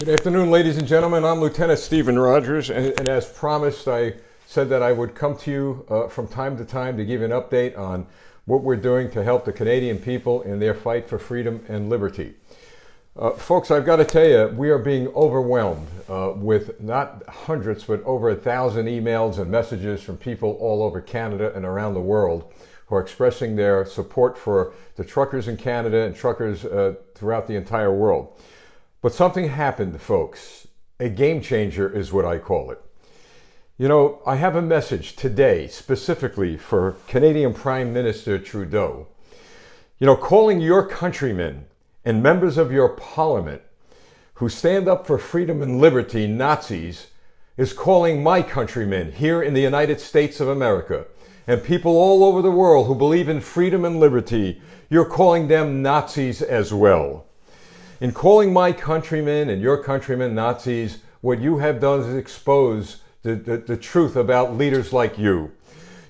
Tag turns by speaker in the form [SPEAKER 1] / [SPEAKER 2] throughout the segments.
[SPEAKER 1] Good afternoon, ladies and gentlemen. I'm Lieutenant Stephen Rogers, and as promised, I said that I would come to you from time to time to give an update on what we're doing to help the Canadian people in their fight for freedom and liberty. Folks, I've got to tell you, we are being overwhelmed with not hundreds, but over 1,000 emails and messages from people all over Canada and around the world who are expressing their support for the truckers in Canada and truckers throughout the entire world. But something happened, folks. A game changer is what I call it. You know, I have a message today specifically for Canadian Prime Minister Trudeau. You know, calling your countrymen and members of your parliament who stand up for freedom and liberty Nazis is calling my countrymen here in the United States of America and people all over the world who believe in freedom and liberty, you're calling them Nazis as well. In calling my countrymen and your countrymen Nazis, what you have done is expose the truth about leaders like you.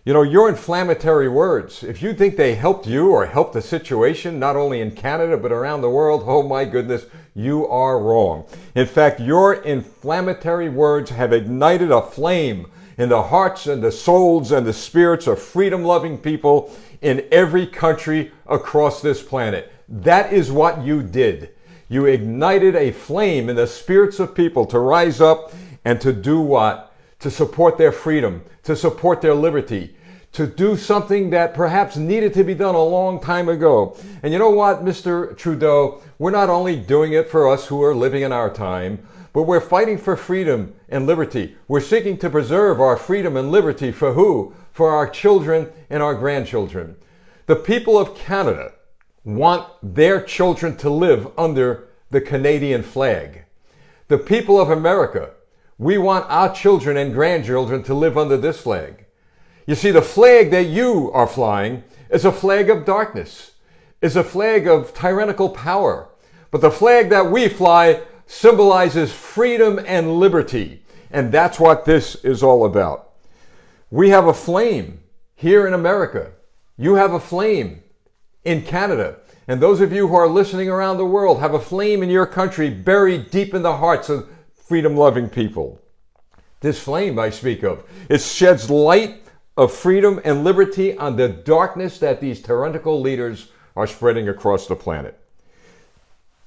[SPEAKER 1] You know, your inflammatory words, if you think they helped you or helped the situation, not only in Canada, but around the world, oh my goodness, you are wrong. In fact, your inflammatory words have ignited a flame in the hearts and the souls and the spirits of freedom-loving people in every country across this planet. That is what you did. You ignited a flame in the spirits of people to rise up and to do what? To support their freedom, to support their liberty, to do something that perhaps needed to be done a long time ago. And you know what, Mr. Trudeau? We're not only doing it for us who are living in our time, but we're fighting for freedom and liberty. We're seeking to preserve our freedom and liberty for who? For our children and our grandchildren. The people of Canada want their children to live under the Canadian flag. The people of America, we want our children and grandchildren to live under this flag. You see, the flag that you are flying is a flag of darkness, is a flag of tyrannical power. But the flag that we fly symbolizes freedom and liberty. And that's what this is all about. We have a flame here in America. You have a flame in Canada. And those of you who are listening around the world have a flame in your country buried deep in the hearts of freedom-loving people. This flame I speak of, it sheds light of freedom and liberty on the darkness that these tyrannical leaders are spreading across the planet.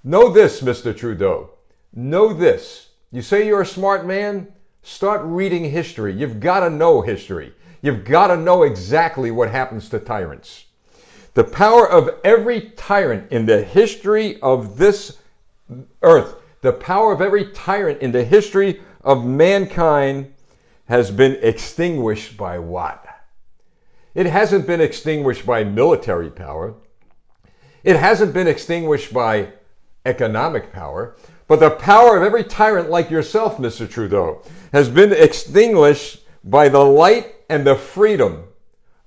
[SPEAKER 1] Know this, Mr. Trudeau. Know this. You say you're a smart man? Start reading history. You've got to know history. You've got to know exactly what happens to tyrants. The power of every tyrant in the history of this earth, the power of every tyrant in the history of mankind has been extinguished by what? It hasn't been extinguished by military power. It hasn't been extinguished by economic power. But the power of every tyrant like yourself, Mr. Trudeau, has been extinguished by the light and the freedom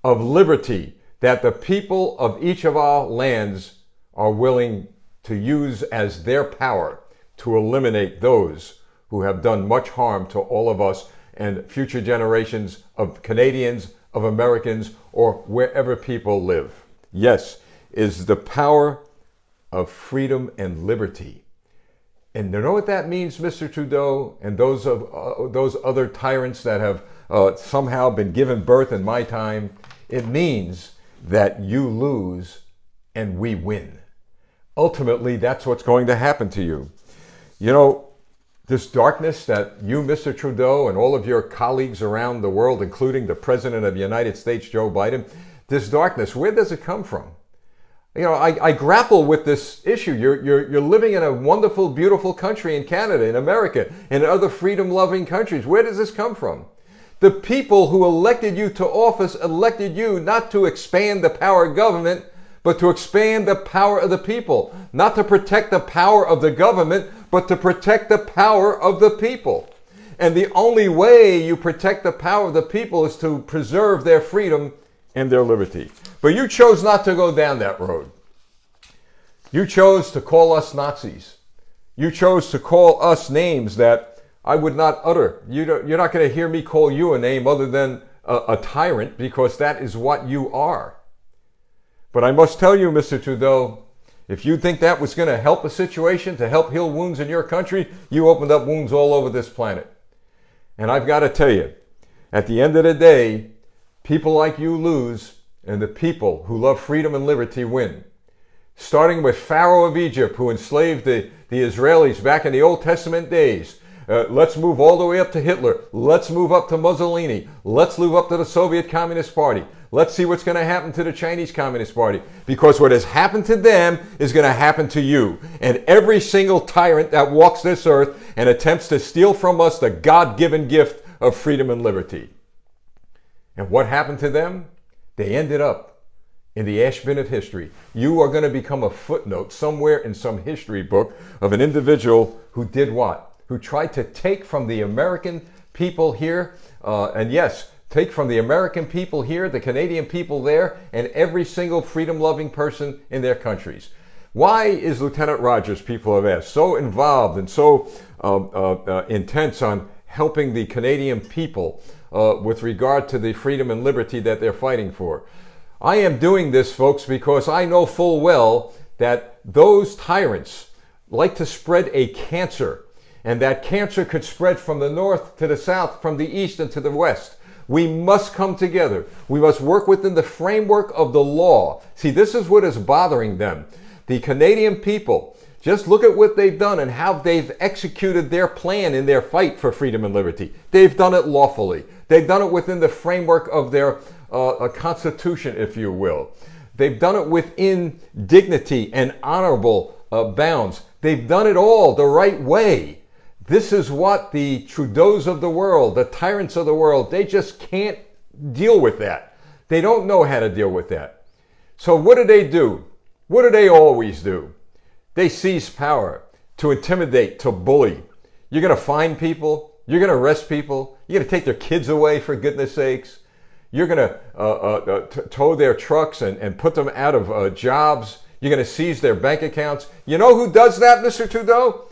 [SPEAKER 1] of liberty that the people of each of our lands are willing to use as their power to eliminate those who have done much harm to all of us and future generations of Canadians, of Americans, or wherever people live. Yes, is the power of freedom and liberty. And you know what that means, Mr. Trudeau, and those other tyrants that have somehow been given birth in my time? It means that you lose and we win. Ultimately, that's what's going to happen to you. You know, this darkness that you, Mr. Trudeau, and all of your colleagues around the world, including the President of the United States, Joe Biden, this darkness, where does it come from? You know, I grapple with this issue. You're living in a wonderful, beautiful country in Canada, in America, and other freedom-loving countries. Where does this come from? The people who elected you to office elected you not to expand the power of government, but to expand the power of the people. Not to protect the power of the government, but to protect the power of the people. And the only way you protect the power of the people is to preserve their freedom and their liberty. But you chose not to go down that road. You chose to call us Nazis. You chose to call us names that I would not utter. You're not going to hear me call you a name other than a tyrant, because that is what you are. But I must tell you, Mr. Trudeau, If you think that was going to help a situation, to help heal wounds in your country, you opened up wounds all over this planet. And I've got to tell you, at the end of the day, people like you lose, and the people who love freedom and liberty win. Starting with Pharaoh of Egypt, who enslaved the Israelis back in the Old Testament days. Let's move all the way up to Hitler. Let's move up to Mussolini. Let's move up to the Soviet Communist Party. Let's see what's going to happen to the Chinese Communist Party. Because what has happened to them is going to happen to you. And every single tyrant that walks this earth and attempts to steal from us the God-given gift of freedom and liberty. And what happened to them? They ended up in the ash bin of history. You are going to become a footnote somewhere in some history book of an individual who did what? Who tried to take from the American people here, and yes, take from the American people here, the Canadian people there, and every single freedom-loving person in their countries. Why is Lieutenant Rogers, people have asked, so involved and so intense on helping the Canadian people with regard to the freedom and liberty that they're fighting for? I am doing this, folks, because I know full well that those tyrants like to spread a cancer, and that cancer could spread from the north to the south, from the east and to the west. We must come together. We must work within the framework of the law. See, this is what is bothering them. The Canadian people, just look at what they've done and how they've executed their plan in their fight for freedom and liberty. They've done it lawfully. They've done it within the framework of their constitution, if you will. They've done it within dignity and honorable bounds. They've done it all the right way. This is what the Trudeaus of the world, the tyrants of the world, they just can't deal with that. They don't know how to deal with that. So what do? What do they always do? They seize power to intimidate, to bully. You're going to fine people. You're going to arrest people. You're going to take their kids away, for goodness sakes. You're going to tow their trucks and put them out of jobs. You're going to seize their bank accounts. You know who does that, Mr. Trudeau?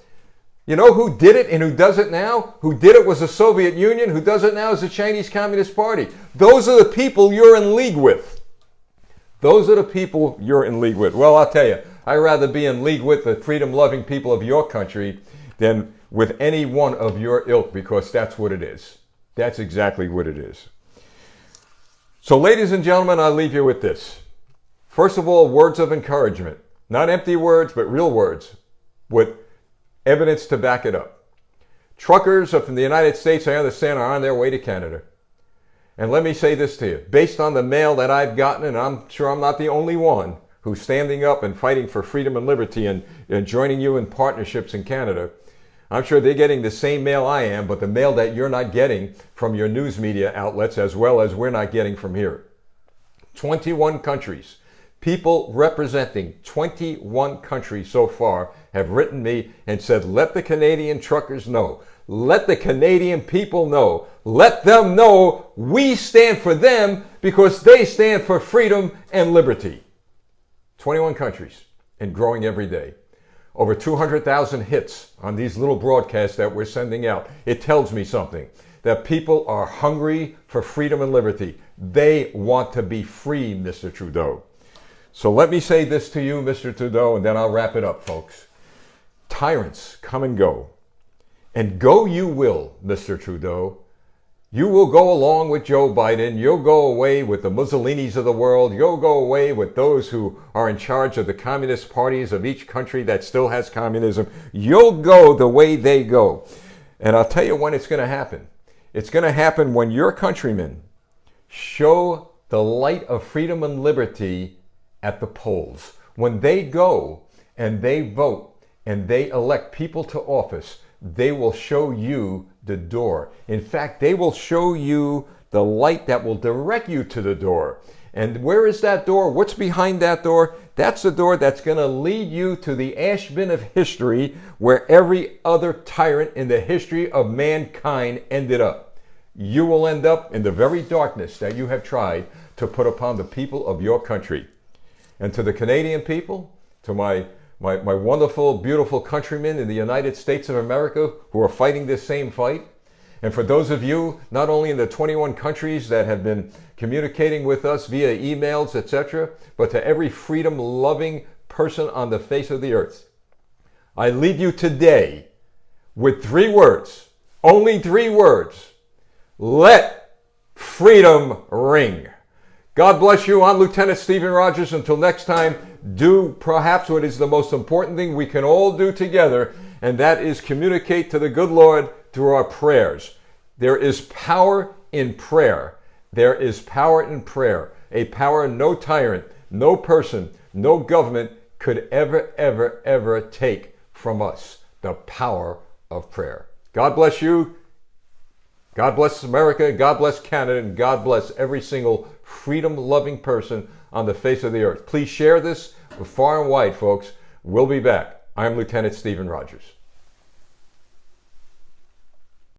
[SPEAKER 1] You know who did it and who does it now? Who did it was the Soviet Union. Who does it now is the Chinese Communist Party. Those are the people you're in league with. Those are the people you're in league with. Well, I'll tell you, I'd rather be in league with the freedom-loving people of your country than with any one of your ilk, because that's what it is. That's exactly what it is. So, ladies and gentlemen, I'll leave you with this. First of all, words of encouragement. Not empty words, but real words with evidence to back it up. Truckers from the United States, I understand, are on their way to Canada. And let me say this to you. Based on the mail that I've gotten, and I'm sure I'm not the only one who's standing up and fighting for freedom and liberty and joining you in partnerships in Canada, I'm sure they're getting the same mail I am, but the mail that you're not getting from your news media outlets, as well as we're not getting from here. 21 countries. People representing 21 countries so far have written me and said, let the Canadian truckers know. Let the Canadian people know. Let them know we stand for them because they stand for freedom and liberty. 21 countries and growing every day. Over 200,000 hits on these little broadcasts that we're sending out. It tells me something, that people are hungry for freedom and liberty. They want to be free, Mr. Trudeau. So let me say this to you, Mr. Trudeau, and then I'll wrap it up, folks. Tyrants come and go. And go you will, Mr. Trudeau. You will go along with Joe Biden. You'll go away with the Mussolinis of the world. You'll go away with those who are in charge of the communist parties of each country that still has communism. You'll go the way they go. And I'll tell you when it's going to happen. It's going to happen when your countrymen show the light of freedom and liberty at the polls. When they go and they vote and they elect people to office, they will show you the door. In fact, they will show you the light that will direct you to the door. And where is that door? What's behind that door? That's the door that's going to lead you to the ash bin of history where every other tyrant in the history of mankind ended up. You will end up in the very darkness that you have tried to put upon the people of your country. And to the Canadian people, to my wonderful, beautiful countrymen in the United States of America who are fighting this same fight. And for those of you, not only in the 21 countries that have been communicating with us via emails, etc., but to every freedom-loving person on the face of the earth. I leave you today with 3 words, only 3 words. Let freedom ring. God bless you. I'm Lieutenant Stephen Rogers. Until next time, do perhaps what is the most important thing we can all do together, and that is communicate to the good Lord through our prayers. There is power in prayer. There is power in prayer. A power no tyrant, no person, no government could ever, ever, ever take from us. The power of prayer. God bless you. God bless America. God bless Canada. And God bless every single freedom-loving person on the face of the earth. Please share this far and wide, folks. We'll be back. I'm Lieutenant Stephen Rogers.